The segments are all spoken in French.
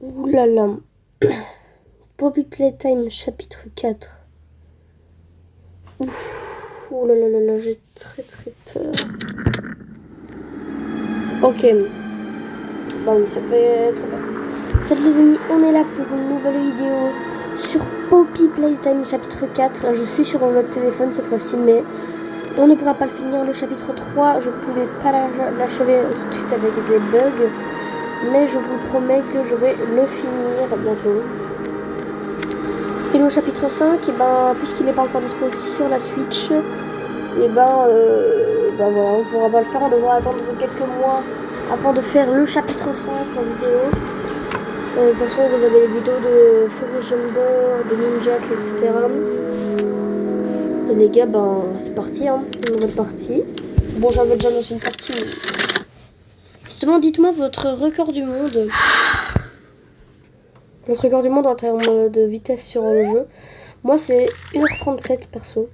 Ouh là là. Poppy Playtime chapitre 4. Ouf. Ouh là là là là, j'ai très peur. Ok. Bah oui, ça fait très peur. Salut les amis, on est là pour une nouvelle vidéo sur Poppy Playtime chapitre 4. Je suis sur le téléphone cette fois-ci, mais on ne pourra pas le finir. Le chapitre 3, je ne pouvais pas l'achever tout de suite avec des bugs. Mais je vous promets que je vais le finir bientôt. Et le chapitre 5, et ben, puisqu'il n'est pas encore dispo sur la Switch, et ben voilà, on ne pourra pas le faire. On devra attendre quelques mois avant de faire le chapitre 5 en vidéo. De toute façon, vous avez les vidéos de Furu Jumbo, de Ninjak, etc. Et les gars, ben c'est parti, hein, une nouvelle partie. Bon, j'avais déjà lancé une partie. Mais... justement, dites-moi votre record du monde. Votre record du monde en termes de vitesse sur le jeu. Moi, c'est 1h37 perso.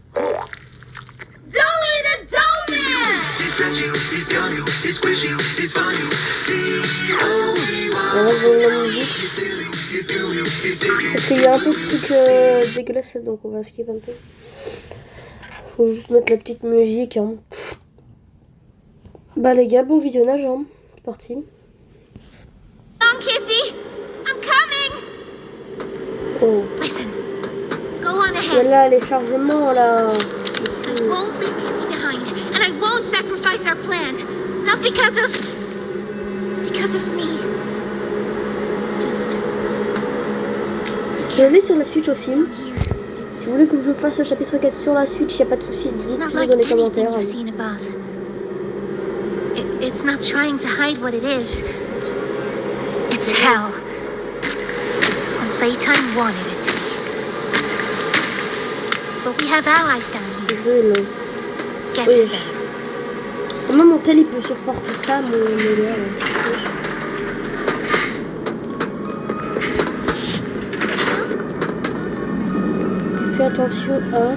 On va jouer la musique. Parce qu'il y a un peu de trucs dégueulasses, donc on va skip un peu. Faut juste mettre la petite musique. Hein. Bah les gars, bon visionnage. Hein. C'est parti. Oh. Voilà les chargements là. I won't leave Kissy behind, and I won't sacrifice our plan. Not because of me. Just. Je l'ai sur la Switch aussi. Si vous voulez que je fasse le chapitre 4 sur la Switch, il n'y a pas de souci. Dites-le dans les commentaires. It's not trying to hide what it is. It's hell. And Playtime wanted it to be. But we have allies down here. Get to them. Comment mon tel il peut supporter ça, mon gars? Fais attention à...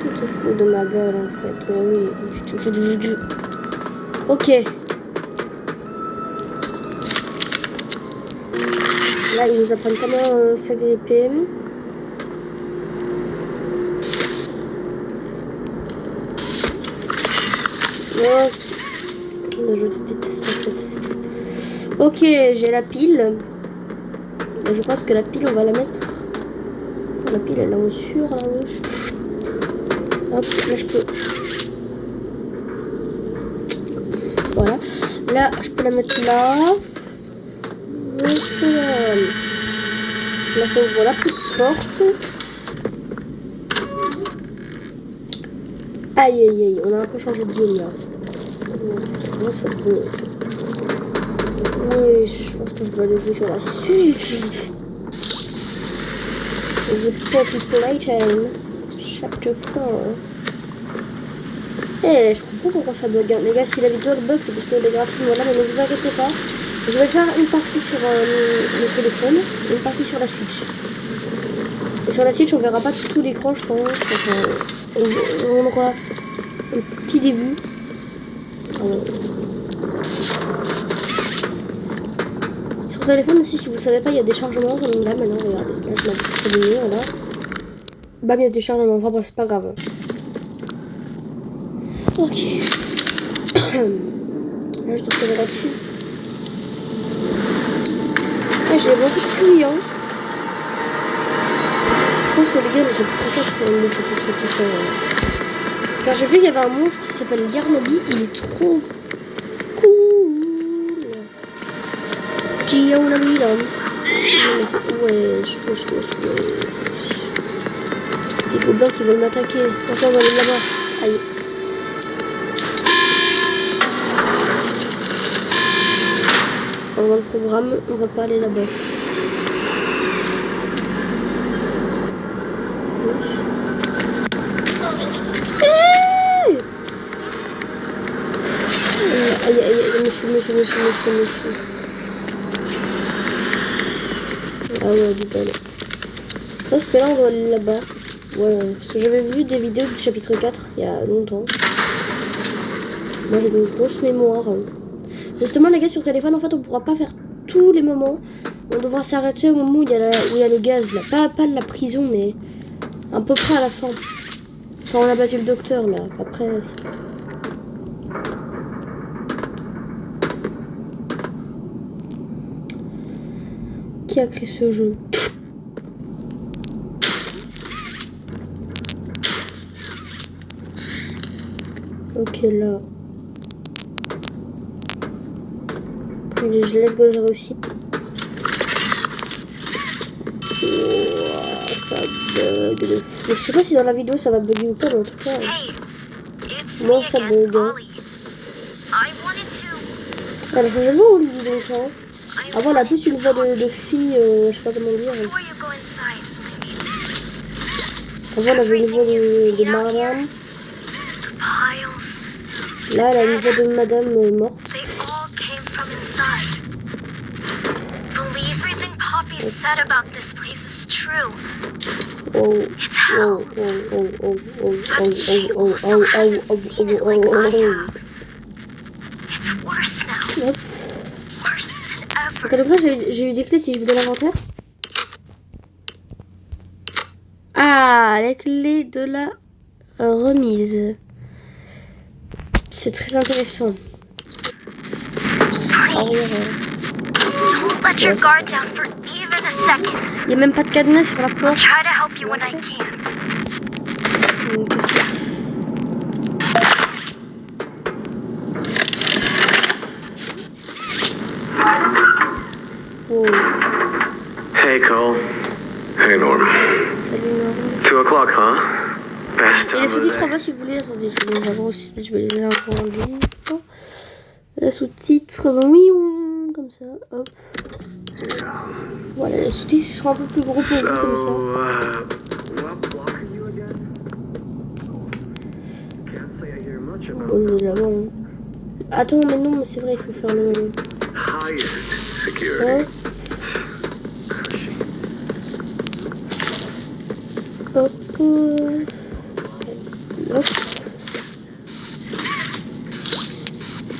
tu te fous de ma gueule en fait. Mais oui. Ok. Là, ils nous apprennent comment s'agripper. Je déteste en fait. Ok, j'ai la pile. Et je pense que la pile, on va la mettre. La pile, elle est en sur là. Hop, là je peux. Voilà. Là, je peux la mettre là. Là, ça ouvre la petite porte. Aïe aïe aïe, on a un peu changé de game là. Comment ça peut... oui, je pense que je dois aller jouer sur la Switch. The Poppy Playtime Chapter 4. Eh, je comprends pourquoi ça bug. Les gars, si la vidéo bug, c'est parce que les graphismes, voilà, mais ne vous inquiétez pas. Je vais faire une partie sur le téléphone et une partie sur la Switch. Et sur la Switch, on verra pas tout l'écran, je pense. Enfin, on aura un petit début. Sur le téléphone aussi, si vous savez pas, il y a des chargements comme là maintenant. Regardez, là je l'ai prévenu, voilà. Bam, il y a des chargements. Enfin bref, c'est pas grave. Ok. Là, je dois faire là-dessus. Ah, j'ai beaucoup de pluie, hein. Je pense que les gars, le chapitre 4, c'est le chapitre préféré. Car j'ai vu qu'il y avait un monstre qui s'appelle Garnaby. Il est trop cool. Giovanni là. Wesh. Des gobelins qui veulent m'attaquer. Enfin, on va aller là-bas. Aïe. On va le programme, on va pas aller là-bas. Aïe, monsieur. Ah ouais, du bol. Je pense que là, on va aller là-bas. Ouais, parce que j'avais vu des vidéos du chapitre 4 il y a longtemps. Moi, j'ai une grosse mémoire. Justement, les gars, sur téléphone, en fait, on pourra pas faire tous les moments. On devra s'arrêter au moment où il y a le gaz, là. Pas de la prison, mais à peu près à la fin. Quand on a battu le docteur, là. Après, qui a créé ce jeu? Ok, là. Je laisse que j'ai réussi. Oh, ça bug de fou. Je sais pas si dans la vidéo ça va bugger ou pas, mais en tout cas. Moi ça bug. Hein. Alors, je vais voir Olivier donc. Hein. Avant, elle a plus une voix de fille, je sais pas comment dire. Avant, elle avait une voix de madame. Là, elle a une voix de madame morte. Ok, donc là j'ai eu des clés si je vais dans l'inventaire. Ah, les clés de la remise. C'est très intéressant. Il n'y a même pas de cadenas sur la porte. Oh. Hey, Cole. Hey, Norm. Salut Norm. 2 o'clock, huh? Best Et les time of sous-titres the en bas si vous voulez, attendez, je vais les avoir aussi, je vais les avoir en ligne. Les sous-titres, oui, comme ça, hop. Voilà, les sous-titres seront un peu plus gros pour vous, comme ça. Oh, je vais l'avoir. Hein. Attends, mais non, mais c'est vrai, il faut faire le... Hop. Hop.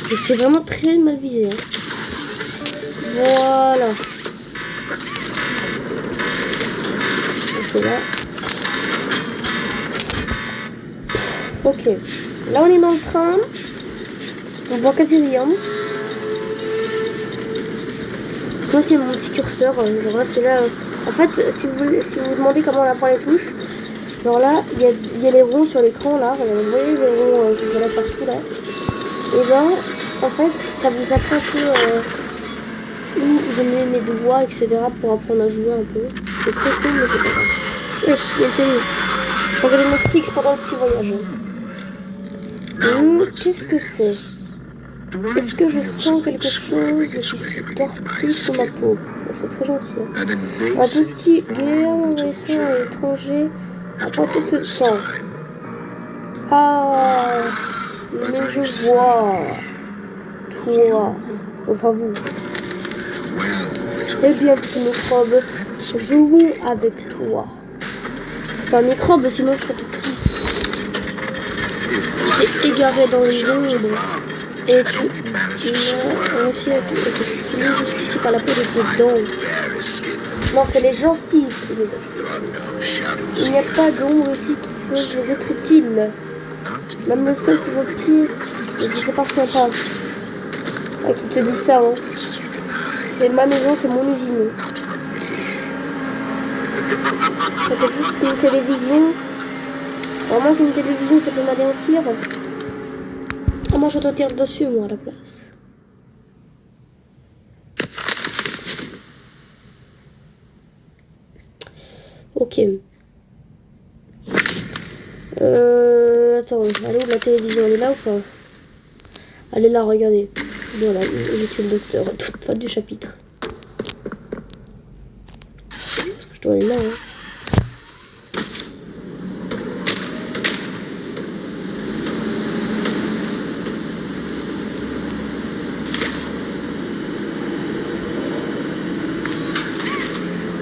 Je sais vraiment très mal viser. Hein. Voilà. Donc là. Ok. Là on est dans le train. On voit quasi rien. Moi c'est mon petit curseur. Genre là c'est là. En fait si vous demandez comment on apprend les touches. Alors là, il y a les ronds sur l'écran là, regardez, vous voyez les ronds qui sont partout là. Et ben, en fait, ça vous apprend un peu où je mets mes doigts, etc. pour apprendre à jouer un peu. C'est très cool, mais c'est pas grave. Wesh, il y a tenu. Je regardais Netflix pendant le petit voyage. Qu'est-ce que c'est? Est-ce que je sens quelque chose qui tortille sur ma peau? C'est très gentil. Hein. Un petit guerre envahissant à l'étranger. Apportez ce sang. Ah, mais je vois. Toi. Enfin vous. Eh bien, petit microbe, jouons avec toi. Je suis pas un microbe, sinon je serais tout petit. T'es égaré dans les ombres. Et tu as réussi à te finir jusqu'ici par la peau de tes dents. Non, c'est les gencives. Il n'y a pas d'ombre ici qui peut les être utiles. Même le sol sur vos pieds ne vous appartient pas. Ah, qui te dit ça, hein. C'est ma maison, c'est mon usine. C'est juste une télévision. Vraiment qu'une télévision, ça peut m'anéantir. Ah, moi, je dois tirer dessus, moi, à la place. Ok. Attends, elle est où la télévision? Elle est là ou pas? Elle est là, regardez. Voilà, j'ai tué le docteur. Toute fin du chapitre. Parce que je dois aller là, hein.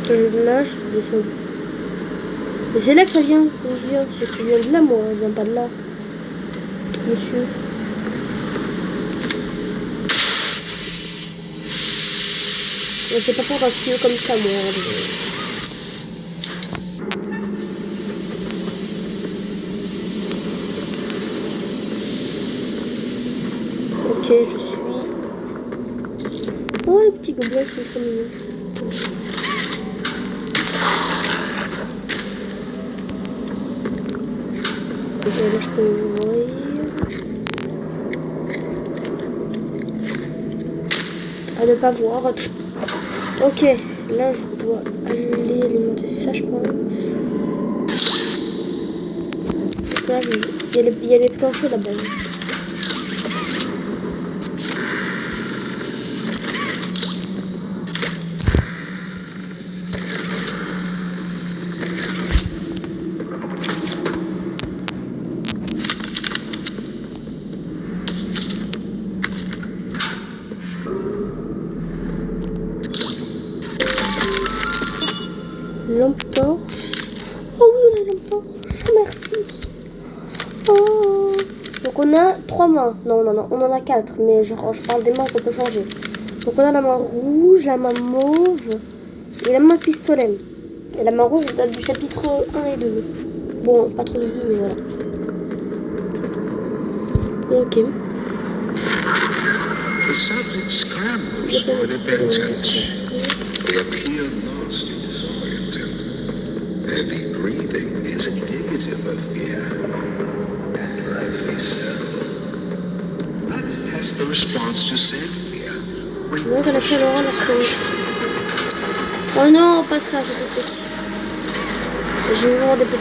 Je là, je suis descendu. Mais c'est là que ça vient. Ça vient de là, moi. Ça vient pas de là. Monsieur. J'ai pas peur d'un tuyau comme ça, moi. Ok, je suis... Oh, les petits gobelins sont trop mignons. Ok, là, je peux ouvrir. À ne pas voir. Ok, là, je dois aller alimenter ça, je pense. Là, il y a les planchers là-bas. Lampe torche. Oh oui, on a une lampe torche. Merci. Oh. Donc on a 3 mains. Non, on en a 4. Mais je parle des mains qu'on peut changer. Donc on a la main rouge, la main mauve et la main pistolet. Et la main rouge date du chapitre 1 et 2. Bon, pas trop de 2, mais voilà. Ok. The subject scrambles for advantage. They appear lost in disoriented. Heavy breathing is indicative of fear. And rightly so. Let's test the response to said fear. Ouais, j'en ai fait Laura lorsque... Oh non, pas ça, je déteste. J'ai vraiment des petits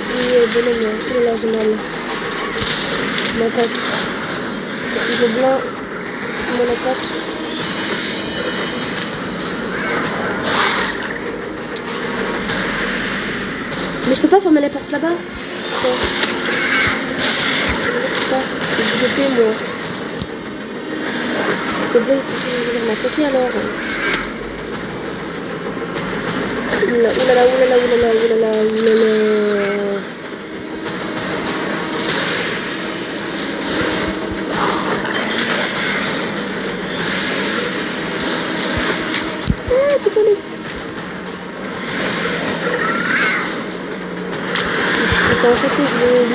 bonhommes. Oh là, j'ai mal. Mon attaque. Petit gobelin. Mon attaque. Mais je peux pas fermer les portes là-bas. Ouais. Je peux pas moi. Le gobelin, il faut venir m'attaquer alors. Oulala, oulala, oulala, oulala, oulala, oulala. Ah, t'es pas allé. Attends, en fait, je vais...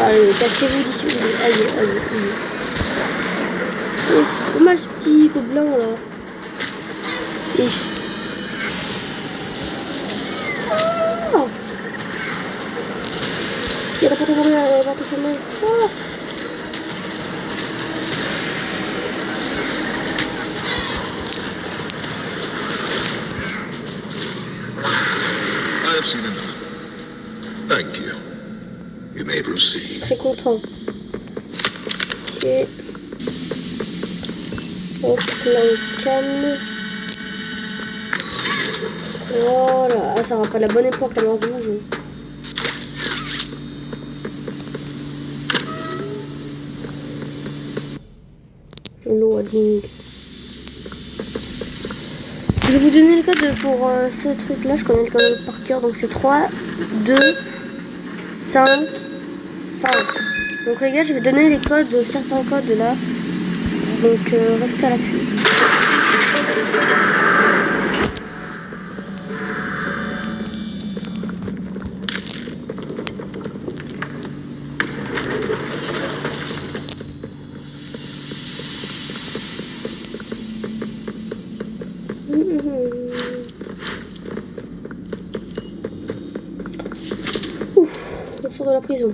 Allez, cassez-vous d'ici. Allez, allez, allez. C'est pas mal ce petit gobelin là. Et... Oh, il y a la porte fermée, la porte fermée. Oh. I have seen enough. Thank you. You may proceed. Très content. Ok. Hop, là on scanne. Voilà. Ah, ça va pas la bonne époque, la main rouge. Loading. Je vais vous donner le code pour ce truc là. Je connais le code par cœur. Donc c'est 3, 2, 5, 5. Donc les gars, je vais donner les codes, certains codes là. Donc restez à l'affût. Ouf, on sort de la prison.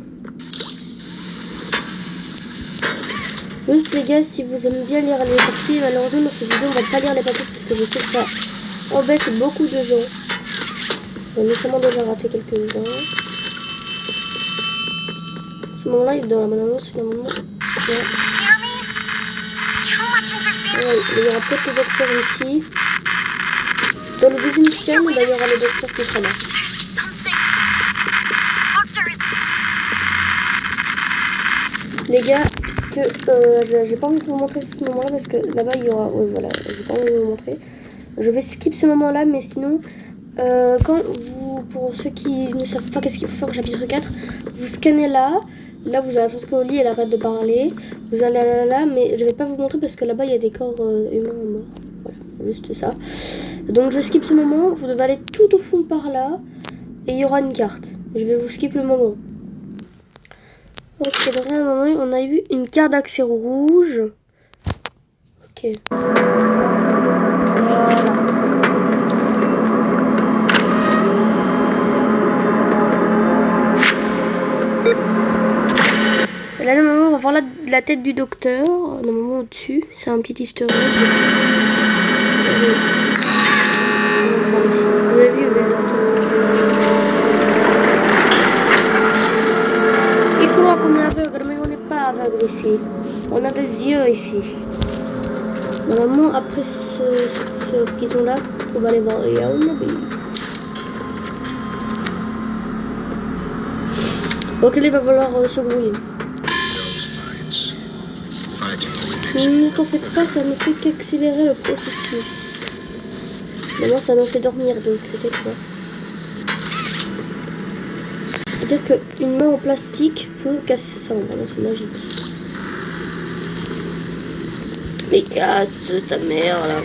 Juste les gars, si vous aimez bien lire les papiers, malheureusement dans cette vidéo on va pas lire les papiers parce que je sais que ça embête beaucoup de gens. On a notamment déjà raté quelques-uns. Ce moment-là, il est dans la bonne annonce, c'est normalement. Ouais. Ouais, il y aura peut-être le docteur ici. Dans le deuxième scan, bah, il y aura le docteur qui sera là. Les gars, puisque j'ai pas envie de vous montrer ce moment-là parce que là-bas il y aura. Ouais, voilà, j'ai pas envie de vous montrer. Je vais skip ce moment-là, mais sinon, quand vous, pour ceux qui ne savent pas qu'est-ce qu'il faut faire au chapitre 4, vous scannez là. Là, vous allez attendre qu'au lit, elle arrête de parler. Vous allez là, mais je vais pas vous montrer parce que là-bas il y a des corps humains morts. juste ça. Donc je skip ce moment, vous devez aller tout au fond par là, et il y aura une carte. Je vais vous skip le moment. Ok, donc là, à un moment, on a eu une carte d'accès rouge. Ok. Voilà. Et là, normalement, on va voir la tête du docteur. Normalement, au-dessus, c'est un petit easter egg. Vous avez vu le docteur. Il croit qu'on est aveugle, mais on n'est pas aveugle ici. On a des yeux ici. Normalement, après cette prison-là, on va aller voir Yaoundé. Ok, il va falloir se grouiller. Ne t'en fais pas, ça ne fait qu'accélérer le processus. Maintenant, ça me fait dormir, donc peut-être pas. C'est-à-dire qu'une main en plastique peut casser ça. Vraiment, c'est magique. Mais casse ta mère, là.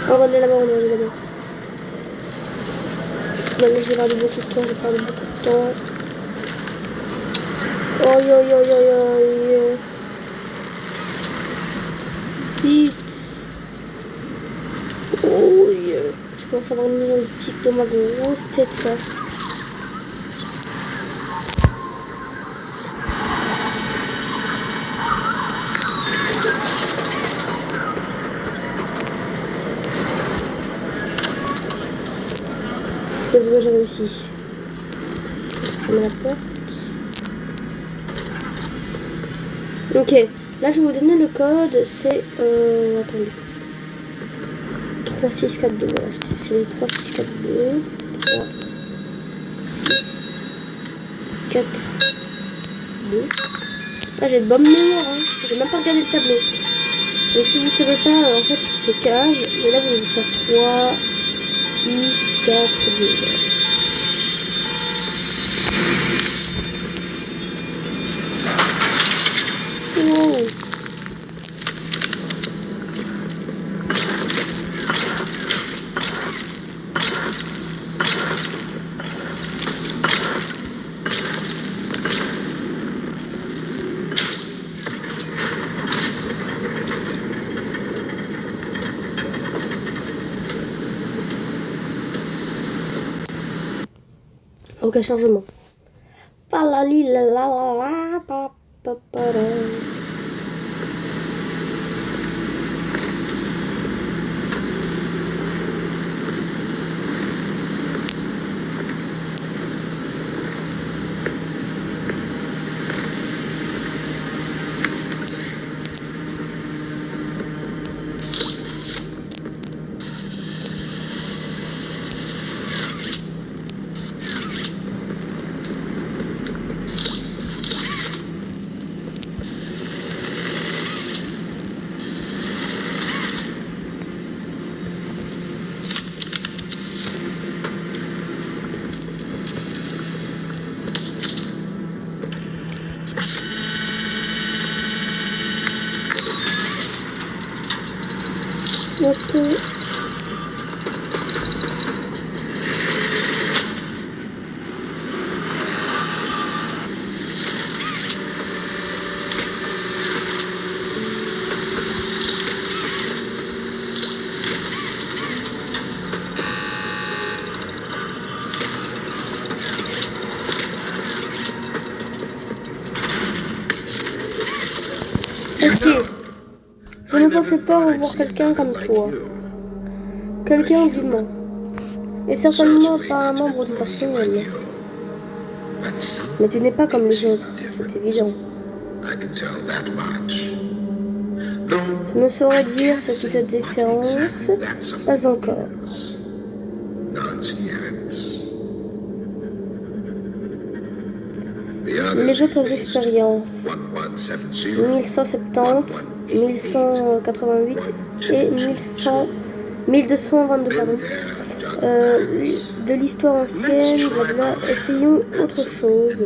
On va aller là-bas, on va aller là-bas. Non, mais j'ai perdu beaucoup de temps, Aïe, aïe, aïe, aïe, aïe. Vite. Oh, yeah. Je commence à avoir une million de pics dans ma grosse tête, ça. Désolé, j'ai réussi. Je mets la porte. Ok, là je vais vous donner le code, c'est... attendez. 3642, voilà, c'est le 3642. 3, 6, 4, 2. Là j'ai de bonne mémoire, hein. J'ai même pas regardé le tableau. Donc si vous ne savez pas, en fait c'est cage. Et là vous allez faire 3, 6, 4, 2. Wow. Ok, chargement. Ok. Je ne pensais pas revoir quelqu'un comme toi. Quelqu'un d'humain. Et certainement pas un membre du personnel. Mais tu n'es pas comme les autres, c'est évident. Je ne saurais dire ce qui te différencie, pas encore. Martians. Les autres expériences. 1170. 1170, 1188 et 1222, pardon. De l'histoire ancienne, blabla. Essayons autre chose.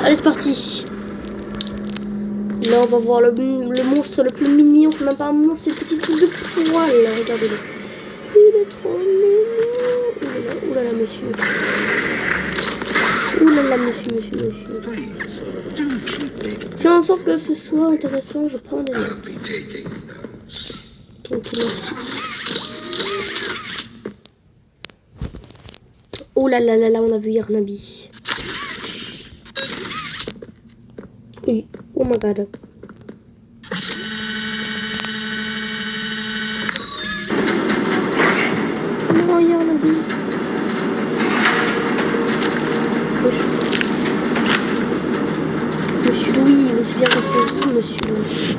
Allez, c'est parti. Là, on va voir le monstre le plus mignon. C'est même pas un monstre, c'est une petite boule de poil. Regardez-le. Il est trop mignon. Oulala, monsieur. Oulala, monsieur. Fais en sorte que ce soit intéressant, je prends des notes. Ok, merci. Oh là là là là, on a vu Yarnabi. Oui, oh my god. Non, Yarnabi. Monsieur Louis, mais c'est bien que c'est vous, monsieur Louis.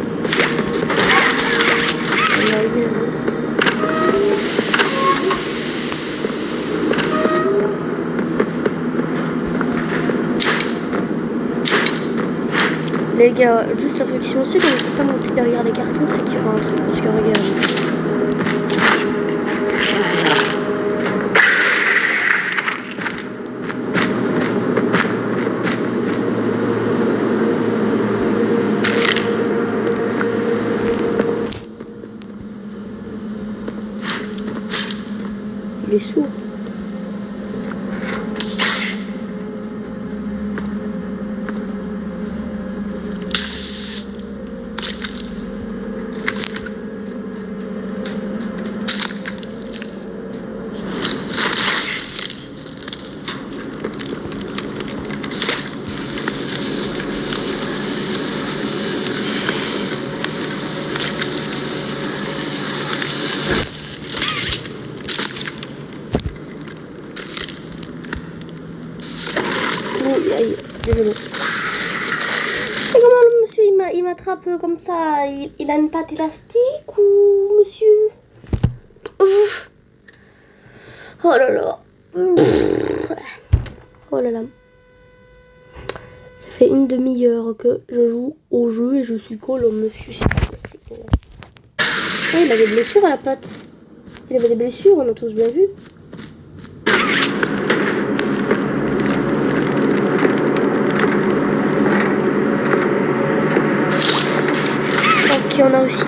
Les gars, juste réflexion, c'est qu'on ne peut pas monter derrière les cartons, c'est qu'il y aura un truc, parce que regarde. Il est sourd. Aïe, désolé. Et comment le monsieur il m'attrape comme ça? Il a une patte élastique ou monsieur? Ouf. Oh là là. Oh là là. Ça fait une demi-heure que je joue au jeu et je suis cool au monsieur. Oh, il a des blessures à la patte. Il avait des blessures, on a tous bien vu. Ok, on a aussi.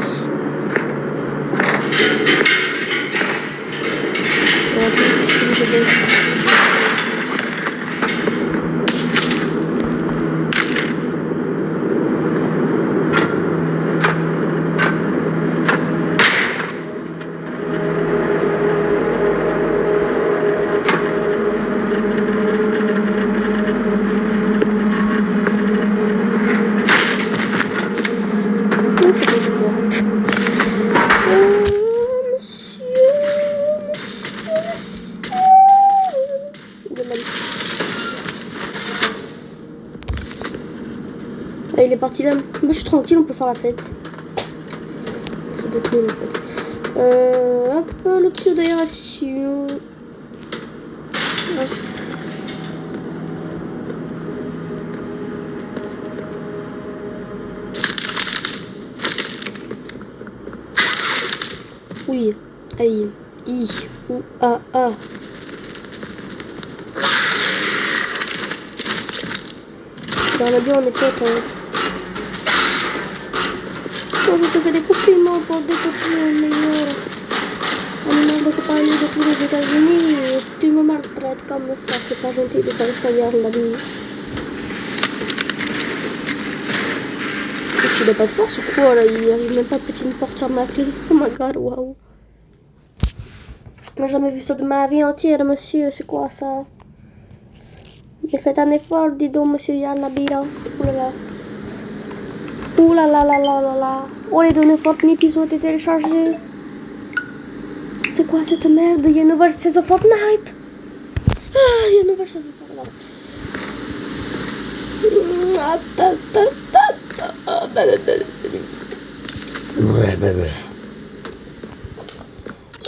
Ah, il est parti là. Moi je suis tranquille, on peut faire la fête. C'est d'être nul en fait. Hop, le tuyau d'aération. Oui, aïe, i, ou, a, a. Dans la bien on est content. Quand je te fais des compliments pour découvrir le meilleur animal de compagnie de tous les États-Unis, tu me maltraites comme ça, c'est pas gentil de faire ça, Yarnabi. Il n'a pas de force ou quoi là? Il arrive même pas à péter une porte sur ma clé. Oh my god, waouh. J'ai jamais vu ça de ma vie entière, monsieur. C'est quoi ça? Mais faites un effort, dis donc, monsieur Yarnabi là. Oulala. Oulala la la la la. Oh, les données Fortnite, ils ont été téléchargées. C'est quoi cette merde? Il y a une nouvelle saison Fortnite. Ah, il y a une nouvelle saison Fortnite. Ouais, bah.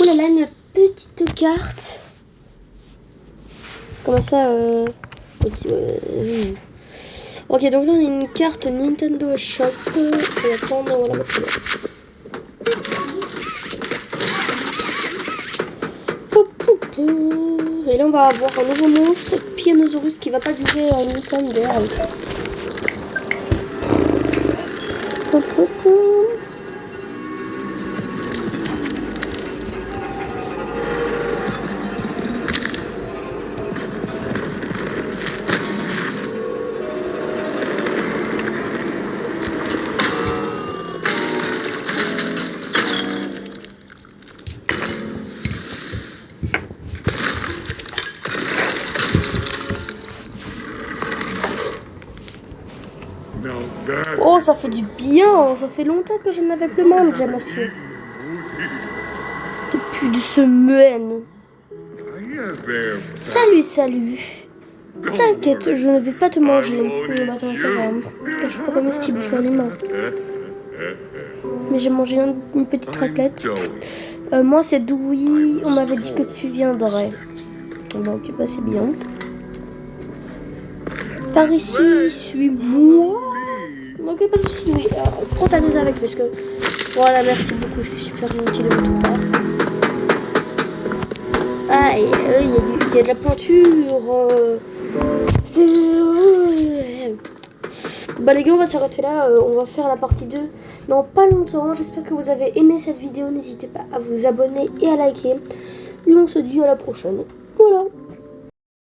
Oh là là, une petite carte. Comment ça, Ok, donc là on a une carte Nintendo Shop. On va prendre, on va la mettre là. Et là on va avoir un nouveau monstre, Pianosaurus, qui va pas durer longtemps d'air. Oh, ça fait du bien. Ça fait longtemps que je n'avais plus mangé, monsieur. Depuis de semaines. Salut. T'inquiète, je ne vais pas te manger. Mais attends, ça va. Je suis pas comestible, je suis aliment. Mais j'ai mangé une petite raclette. Moi, c'est Dewey. On m'avait dit que tu viendrais. Donc, bah, c'est bien. Par ici, suis-moi. Ok, pas de soucis, oui. Prends ta dose avec parce que. Voilà, merci beaucoup, c'est super gentil de votre part. Ah, il y a de la peinture. Bah, les gars, on va s'arrêter là. On va faire la partie 2 dans pas longtemps. J'espère que vous avez aimé cette vidéo. N'hésitez pas à vous abonner et à liker. Et on se dit à la prochaine.